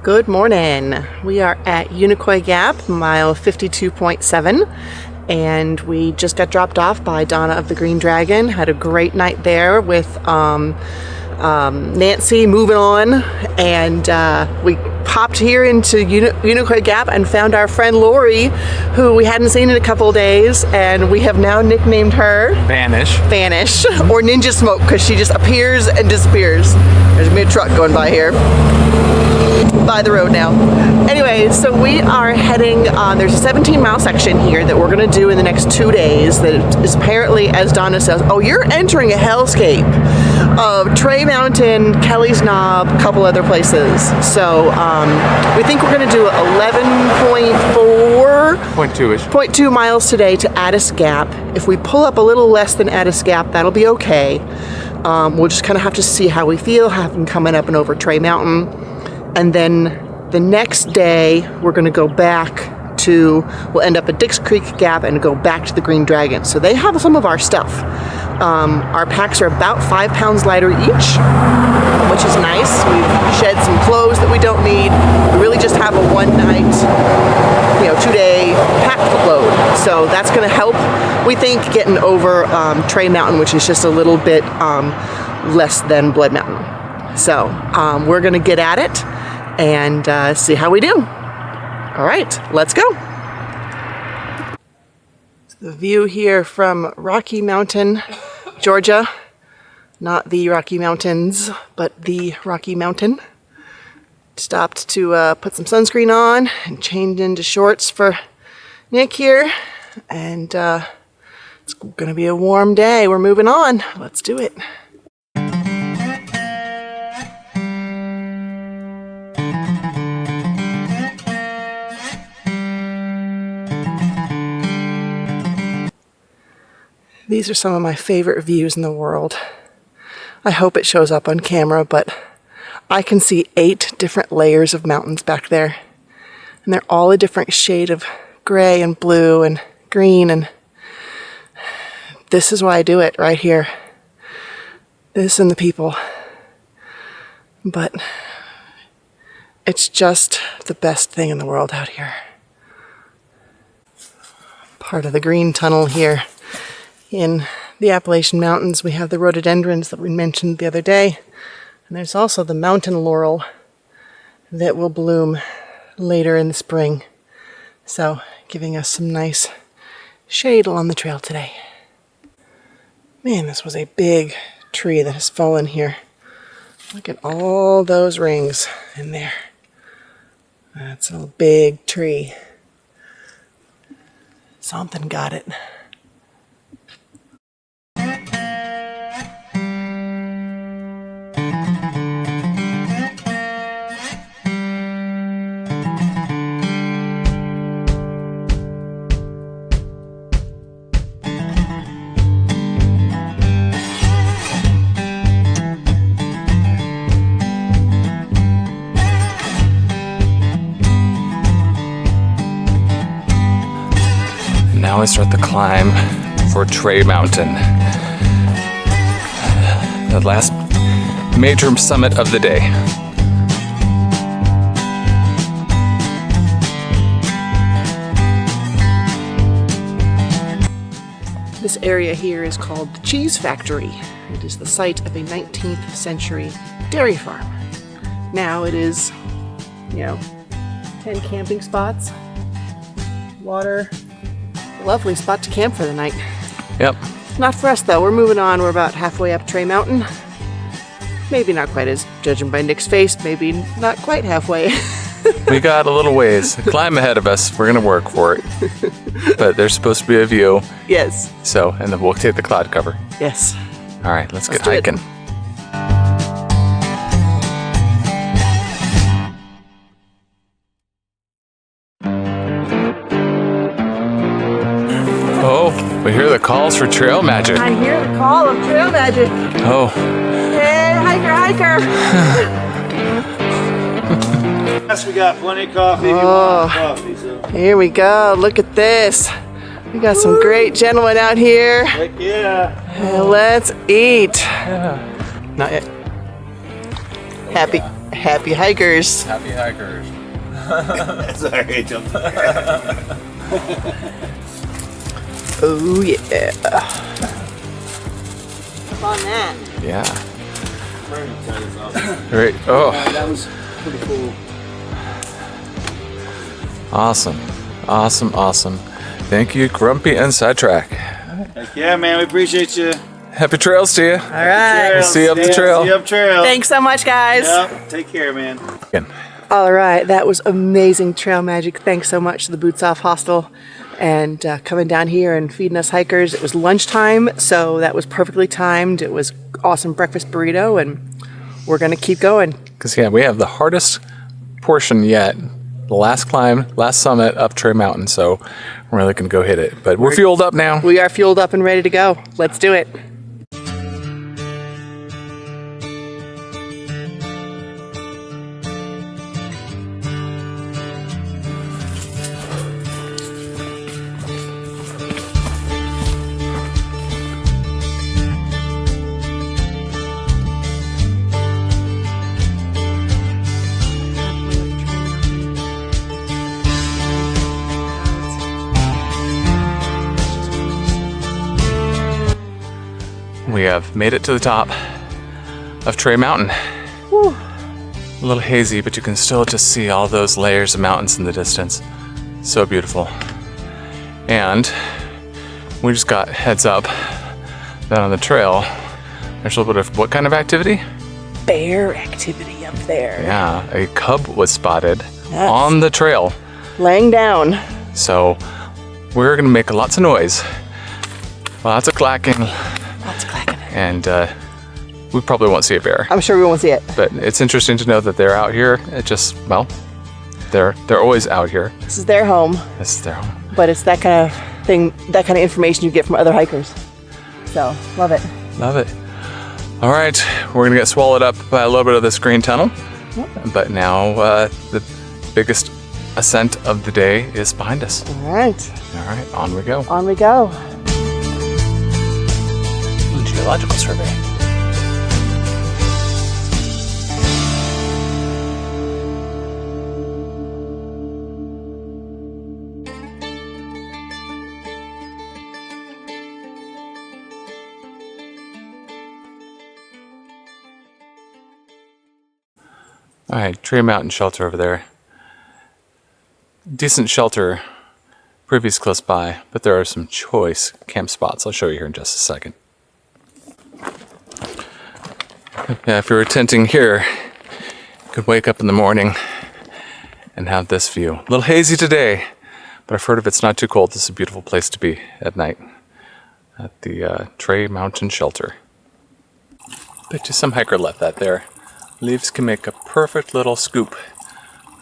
Good morning. We are at Unicoi Gap, mile 52.7, and we just got dropped off by Donna of the Green Dragon. Had a great night there with Nancy moving on, and we popped here into Unicoi Gap and found our friend Lori, who we hadn't seen in a couple of days, and we have now nicknamed her Vanish or Ninja Smoke, because she just appears and disappears. There's gonna be a truck going by here, by the road now. Anyway, so we are heading, there's a 17-mile section here that we're gonna do in the next 2 days that is apparently, as Donna says, oh, you're entering a hellscape of Trey Mountain, Kelly's Knob, a couple other places. So we think we're gonna do 11.2 miles today to Addis Gap. If we pull up a little less than Addis Gap, that'll be okay. We'll just kind of have to see how we feel, having coming up and over Trey Mountain. And then the next day, we're gonna go back we'll end up at Dix Creek Gap and go back to the Green Dragon. So they have some of our stuff. Our packs are about 5 pounds lighter each, which is nice. We've shed some clothes that we don't need. We really just have a one-night, 2-day pack load. So that's gonna help, we think, getting over Trey Mountain, which is just a little bit less than Blood Mountain. So we're gonna get at it and see how we do. All right, let's go. The view here from Rocky Mountain, Georgia. Not the Rocky Mountains, but the Rocky Mountain. Stopped to put some sunscreen on and changed into shorts for Nick here. And it's gonna be a warm day. We're moving on. Let's do it. These are some of my favorite views in the world. I hope it shows up on camera, but I can see 8 different layers of mountains back there. And they're all a different shade of gray and blue and green, and this is why I do it right here. This and the people. But it's just the best thing in the world out here. Part of the green tunnel here. In the Appalachian Mountains, we have the rhododendrons that we mentioned the other day. And there's also the mountain laurel that will bloom later in the spring. So, giving us some nice shade along the trail today. Man, this was a big tree that has fallen here. Look at all those rings in there. That's a big tree. Something got it. Now we start the climb for Trey Mountain, the last major summit of the day. This area here is called the Cheese Factory. It is the site of a 19th century dairy farm. Now it is, 10 camping spots, water. Lovely spot to camp for the night. Yep. Not for us though. We're moving on. We're about halfway up Trey Mountain. Maybe not quite, as judging by Nick's face, maybe not quite halfway. We got a little ways. Climb ahead of us. We're gonna work for it. But there's supposed to be a view. Yes. So, and then we'll take the cloud cover. Yes. All right, let's get hiking. Oh, we hear the calls for trail magic. I hear the call of trail magic. Oh. Hey, hiker. Yes, we got plenty of coffee if you want coffee. So. Here we go. Look at this. We got some great gentlemen out here. Heck yeah. Let's eat. Yeah. Not yet. Happy. Happy hikers. Happy hikers. Sorry, I jumped. Oh yeah. Up on that. Yeah. Great. Oh. That was pretty cool. Awesome. Awesome. Awesome. Thank you, Grumpy and Sidetrack. Heck yeah, man, we appreciate you. Happy trails to you. All right. Trails. See you up the Yeah, trail. See you up trail. Thanks so much, guys. Yep. Take care, man. All right, that was amazing trail magic. Thanks so much to the Boots Off Hostel and coming down here and feeding us hikers. It was lunchtime, so that was perfectly timed. It was awesome breakfast burrito, and we're gonna keep going. Because we have the hardest portion yet. The last climb, last summit up Trey Mountain. So we're really gonna go hit it. But we're fueled up now. We are fueled up and ready to go. Let's do it. We have made it to the top of Trey Mountain. Whew. A little hazy, but you can still just see all those layers of mountains in the distance. So beautiful. And we just got heads up that on the trail, there's a little bit of what kind of activity? Bear activity up there. Yeah, a cub was spotted Yes. on the trail. Laying down. So we're gonna make lots of noise, lots of clacking, Lots of clacking. and we probably won't see a bear. I'm sure we won't see it. But it's interesting to know that they're out here. It just, well, they're always out here. This is their home, This is their home. but it's that kind of thing, that kind of information you get from other hikers. So, love it. Love it. All right, we're gonna get swallowed up by a little bit of this green tunnel. But now the biggest ascent of the day is behind us. All right, All right, on we go. on we go. Geological survey. All right, Trey Mountain shelter over there. Decent shelter, previous close by, but there are some choice camp spots. I'll show you here in just a second. Yeah, if you were tenting here, you could wake up in the morning and have this view. A little hazy today, but I've heard if it's not too cold, this is a beautiful place to be at night at the Trey Mountain shelter. Bet you some hiker left that there. Leaves can make a perfect little scoop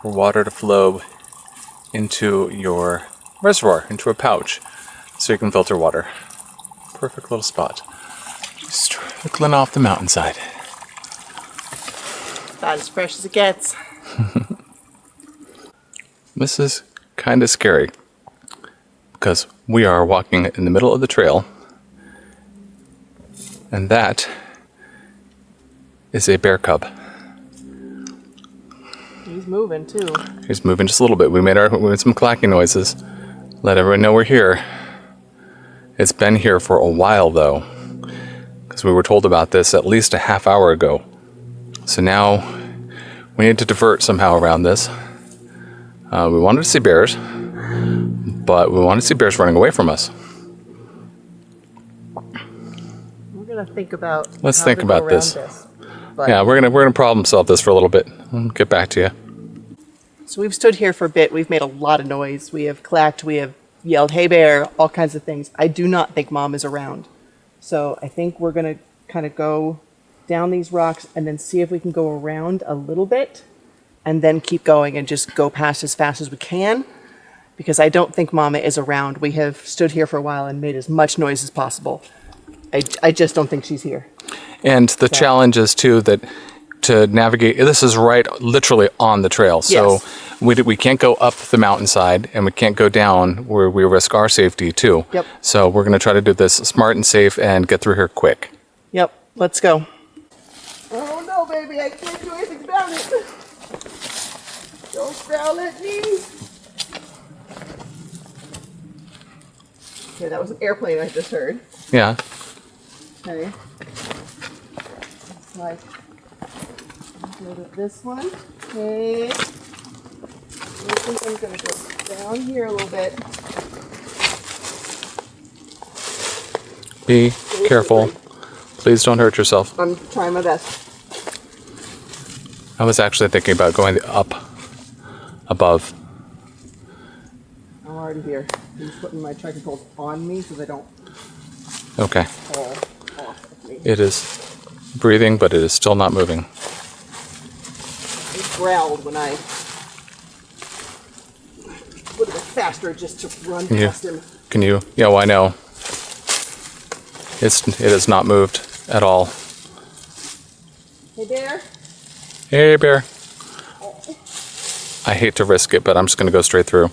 for water to flow into your reservoir, into a pouch, so you can filter water. Perfect little spot. Just trickling off the mountainside. About as fresh as it gets. This is kind of scary because we are walking in the middle of the trail, and that is a bear cub. He's moving too. He's moving just a little bit. We made some clacking noises. Let everyone know we're here. It's been here for a while though, because we were told about this at least a half hour ago. So now we need to divert somehow around this. We wanted to see bears, but we wanted to see bears running away from us. We're gonna think about. Let's how think to go about around this. But- Yeah, we're gonna problem solve this for a little bit. I'll get back to you. So we've stood here for a bit. We've made a lot of noise. We have clacked. We have yelled, "Hey bear!" All kinds of things. I do not think Mom is around. So I think we're gonna kind of go down these rocks and then see if we can go around a little bit, and then keep going and just go past as fast as we can. Because I don't think Mama is around. We have stood here for a while and made as much noise as possible. I just don't think she's here. And the challenge is too that to navigate, this is right literally on the trail. So Yes. we can't go up the mountainside and we can't go down where we risk our safety too. Yep. So we're going to try to do this smart and safe and get through here quick. Yep, let's go. Oh no, baby, I can't do anything about around it. Don't growl at me. Okay, that was an airplane I just heard. Yeah. Okay. It's like, go to this one. Okay. I think I'm going to go down here a little bit. Be careful. Please don't hurt yourself. I'm trying my best. I was actually thinking about going up above. I'm already here. I'm just putting my trekking poles on me so they don't Okay. fall off of me. It is breathing, but it is still not moving. He growled when I would have been faster just to run past him. Can you? Yeah, well, I know. It has not moved at all. Hey, bear. Hey, bear. I hate to risk it, but I'm just going to go straight through.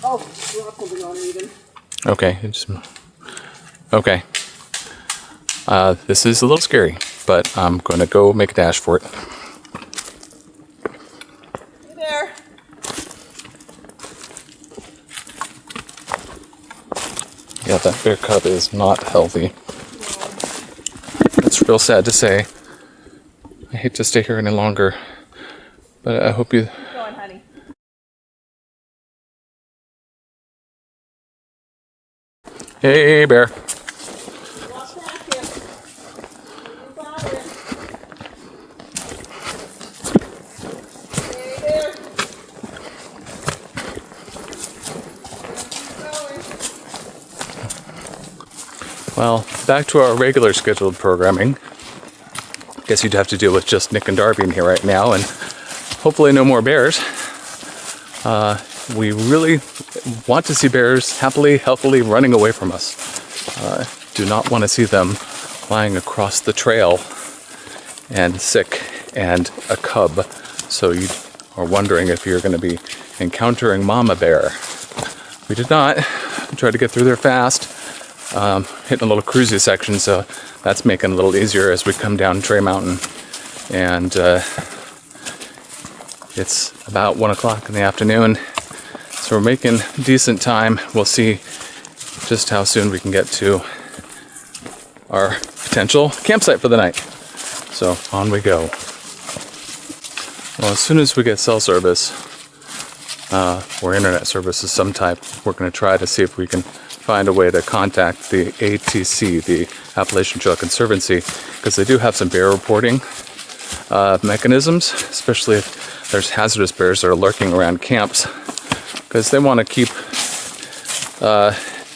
Oh, drop something on her even. Okay. Okay. This is a little scary, but I'm going to go make a dash for it. Hey there. Yeah, that bear cub is not healthy. It's real sad to say. I hate to stay here any longer, but I hope you... Go on, honey. Hey, bear. Walk past him. Don't bother him. Hey there. Keep going. Well, back to our regular scheduled programming. Guess you'd have to deal with just Nick and Darby in here right now, and hopefully no more bears. We really want to see bears happily, healthily running away from us. Do not want to see them lying across the trail and sick and a cub. So you are wondering if you're going to be encountering mama bear. We did not. We tried to get through there fast. Hitting a little cruisy section, so that's making it a little easier as we come down Trey Mountain. And it's about 1 o'clock in the afternoon, so we're making decent time. We'll see just how soon we can get to our potential campsite for the night. So on we go. Well, as soon as we get cell service or internet service of some type, we're going to try to see if we can find a way to contact the ATC, the Appalachian Trail Conservancy, because they do have some bear reporting mechanisms, especially if there's hazardous bears that are lurking around camps, because they want to keep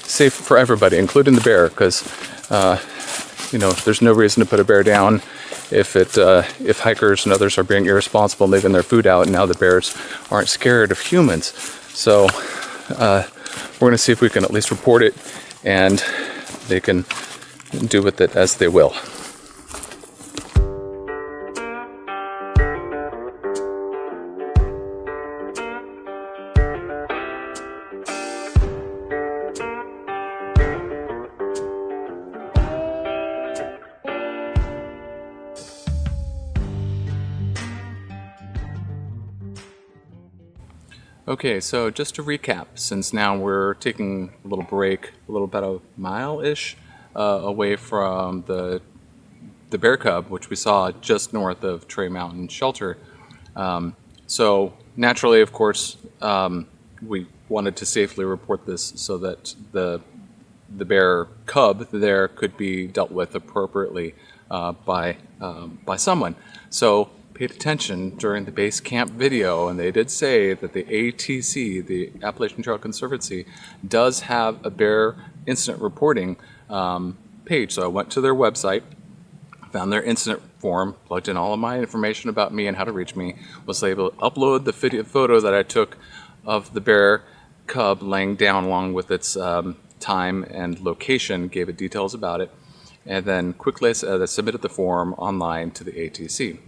safe for everybody, including the bear, because there's no reason to put a bear down if hikers and others are being irresponsible and leaving their food out, and now the bears aren't scared of humans. So we're going to see if we can at least report it, and they can do with it as they will. Okay, so just to recap, since now we're taking a little break, about a mile-ish away from the bear cub, which we saw just north of Trey Mountain shelter. So naturally, of course, we wanted to safely report this so that the bear cub there could be dealt with appropriately by someone. So paid attention during the base camp video, and they did say that the ATC, the Appalachian Trail Conservancy, does have a bear incident reporting page. So I went to their website, found their incident form, plugged in all of my information about me and how to reach me, was able to upload the photo that I took of the bear cub laying down along with its time and location, gave it details about it, and then quickly submitted the form online to the ATC.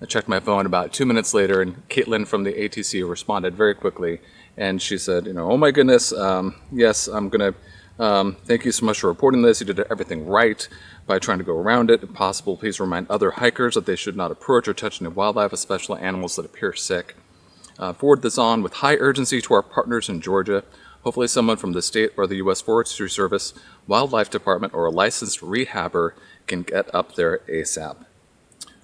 I checked my phone about 2 minutes later, and Caitlin from the ATC responded very quickly, and she said, oh my goodness, yes, I'm going to Thank you so much for reporting this. You did everything right by trying to go around it. If possible, please remind other hikers that they should not approach or touch any wildlife, especially animals that appear sick. Forward this on with high urgency to our partners in Georgia. Hopefully someone from the state or the U.S. Forestry Service, Wildlife Department, or a licensed rehabber can get up there ASAP.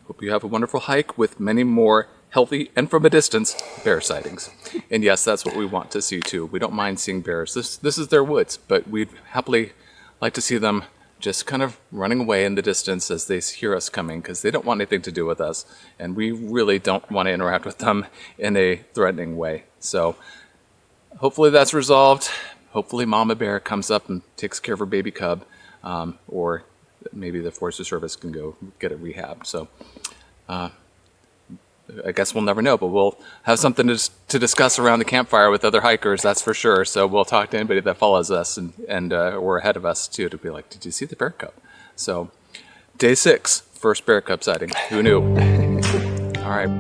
Hope you have a wonderful hike with many more healthy and, from a distance, bear sightings. And yes, that's what we want to see too. We don't mind seeing bears. This is their woods, but we'd happily like to see them just kind of running away in the distance as they hear us coming, because they don't want anything to do with us, and we really don't want to interact with them in a threatening way. So hopefully that's resolved. Hopefully Mama Bear comes up and takes care of her baby cub, or maybe the Forestry Service can go get a rehab. So I guess we'll never know, but we'll have something to discuss around the campfire with other hikers, that's for sure. So we'll talk to anybody that follows us and or ahead of us too, to be like, did you see the bear cub? So day 6, first bear cub sighting. Who knew? All right.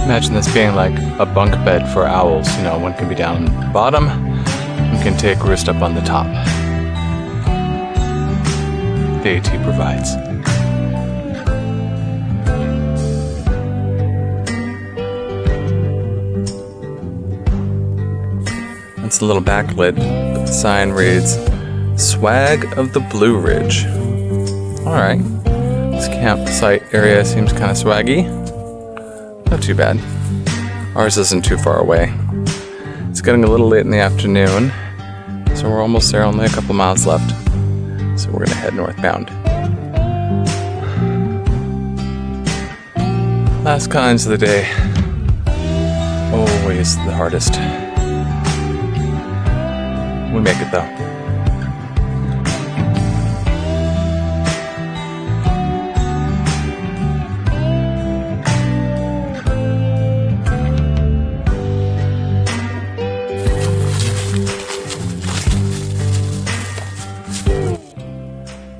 Imagine this being like a bunk bed for owls. You know, one can be down the bottom, one can take roost up on the top. The AT provides. That's a little backlit, but the sign reads, Swag of the Blue Ridge. Alright, this campsite area seems kind of swaggy. Not too bad. Ours isn't too far away. It's getting a little late in the afternoon, so we're almost there, only a couple miles left. So we're gonna head northbound. Last climbs of the day. Always the hardest. We make it though.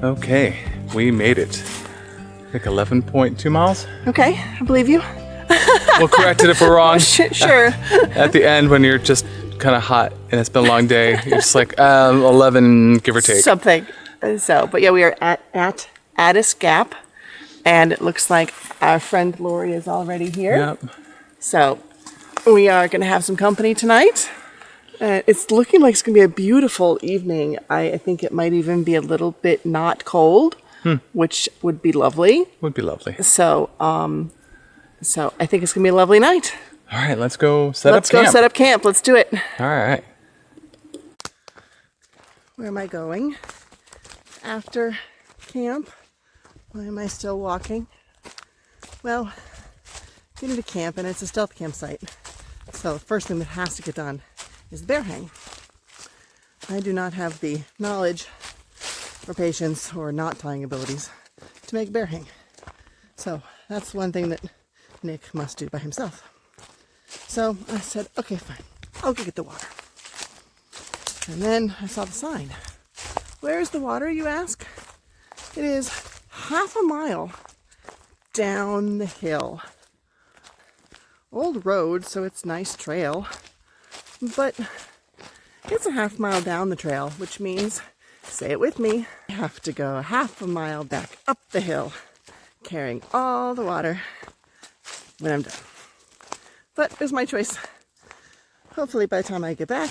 Okay, we made it. Like 11.2 miles? Okay, I believe you. We'll correct it if we're wrong. Sure. At the end, when you're just kind of hot and it's been a long day, you're just like 11, give or take. Something. So, but yeah, we are at Addis Gap, and it looks like our friend Lori is already here. Yep. So we are going to have some company tonight. It's looking like it's going to be a beautiful evening. I think it might even be a little bit not cold, which would be lovely. Would be lovely. So, so I think it's going to be a lovely night. All right, let's go set up camp. Let's go set up camp. Let's do it. All right. Where am I going? After camp. Why am I still walking? Well, getting to camp, and it's a stealth campsite. So the first thing that has to get done is the bear hang. I do not have the knowledge or patience or knot tying abilities to make a bear hang. So that's one thing that Nick must do by himself. So I said, okay, fine. I'll go get the water. And then I saw the sign. Where is the water, you ask? It is half a mile down the hill. Old road, so it's nice trail. But it's a half mile down the trail, which means, say it with me, I have to go half a mile back up the hill, carrying all the water when I'm done. But it was my choice. Hopefully by the time I get back,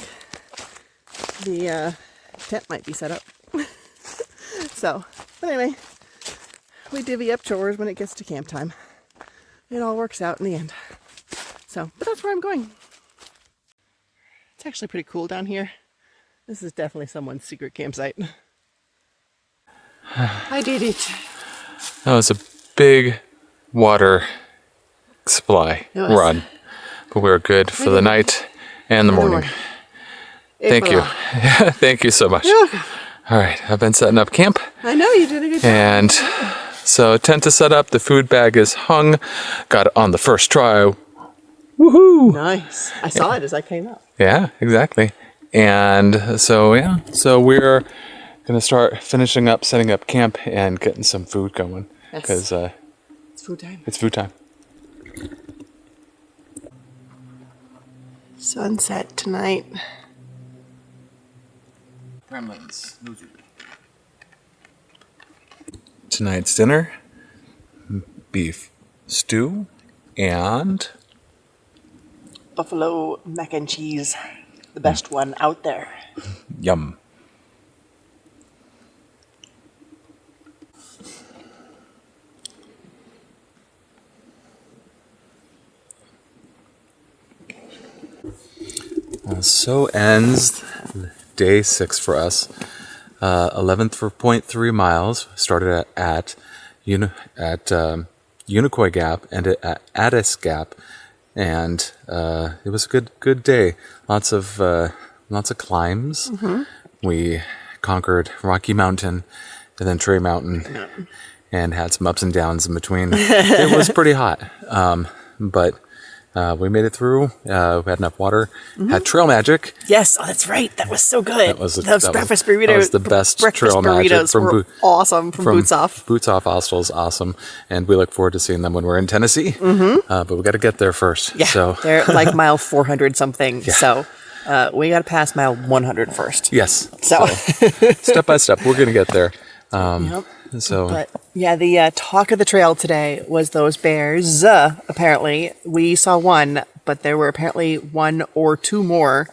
the tent might be set up. So, but anyway, we divvy up chores when it gets to camp time. It all works out in the end. So, but that's where I'm going. It's actually pretty cool down here. This is definitely someone's secret campsite. I did it. That was a big water supply run. But we were good for the night and the morning. Thank you. Thank you so much. You're welcome. All right, I've been setting up camp. I know, you did a good job. And so tent is set up, the food bag is hung, got it on the first try. Woohoo! Nice. I saw it as I came up. Yeah, exactly. And so, yeah, so we're Gonna start finishing up, setting up camp, and getting some food going. Yes. Because It's food time. it's food time. Sunset tonight. Tonight's dinner, beef stew, and Buffalo mac and cheese. The best one out there. yum. So ends day 6 for us. 11th for 0.3 miles. Started at Unicoi Gap and at Addis Gap, and it was a good day. Lots of climbs. We conquered Rocky Mountain and then Trey Mountain, and had some ups and downs in between. It was pretty hot, but we made it through. We had enough water. Had trail magic. Yes, oh, that's right. That was so good. Those breakfast burritos. That was the best breakfast trail magic burritos were awesome from Boots Off. Boots Off Hostel is awesome, and we look forward to seeing them when we're in Tennessee. But we got to get there first. Yeah, So they're like mile 400 something. Yeah. So we got to pass mile 100 first. yes. So Step by step, we're gonna get there. Yep. So But yeah, the talk of the trail today was those bears. Apparently, we saw one, but there were apparently 1 or 2 more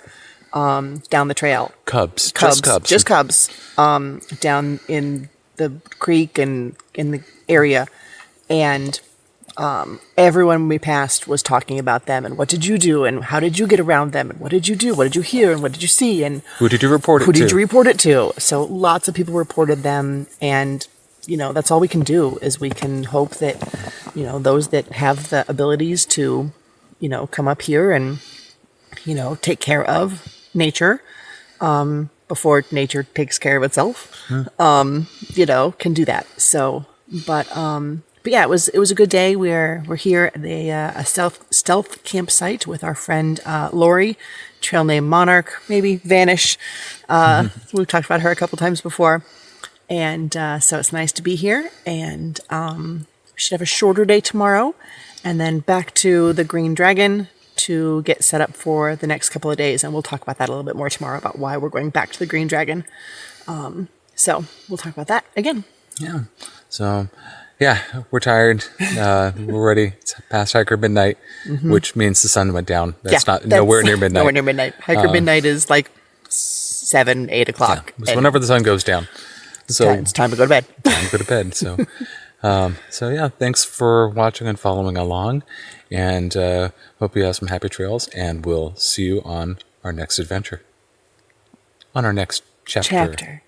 down the trail. cubs. Just cubs. Down in the creek and in the area, and everyone we passed was talking about them and what did you do and how did you get around them and what did you do, what did you hear and what did you see and Who did you report it to? who did you report it to? So lots of people reported them, and that's all we can do is we can hope that those that have the abilities to come up here and take care of nature before nature takes care of itself, can do that. So but yeah, it was a good day. We're here at a stealth campsite with our friend Lori, trail name Monarch, maybe Vanish. We've talked about her a couple times before, and so it's nice to be here. And we should have a shorter day tomorrow, and then back to the Green Dragon to get set up for the next couple of days. And we'll talk about that a little bit more tomorrow about why we're going back to the Green Dragon. So we'll talk about that again. Yeah. So, yeah, we're tired. We're ready. It's past hiker midnight, which means the sun went down. That's nowhere near midnight. Nowhere near midnight. Hiker midnight is like 7, 8 o'clock. Yeah, whenever the sun goes down. So it's time to go to bed. Time to go to bed. So, so yeah, thanks for watching and following along, and hope you have some happy trails. And we'll see you on our next adventure. On our next chapter.